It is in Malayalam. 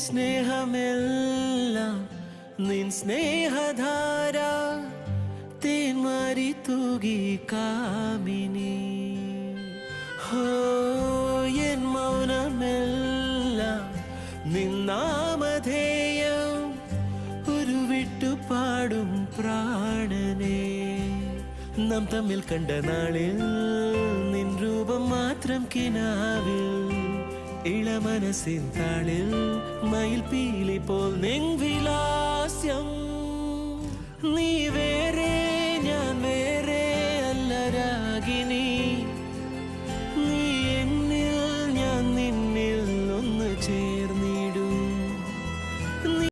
സ്നേഹമെല്ലാം നിൻ സ്നേഹധാര തേന്മാരി തൂകി കാമിനി. ഹോ എൻ മൗനമെല്ലാം നിന്നാമധേയം ഒരു വിട്ടുപാടും പ്രാണനേ. നാം തമ്മിൽ കണ്ട നാളിൽ നിൻ രൂപം മാത്രം കിനാവിൽ, ഇളമനസിൻ താളിൽ മയിൽ പീലി പോൽ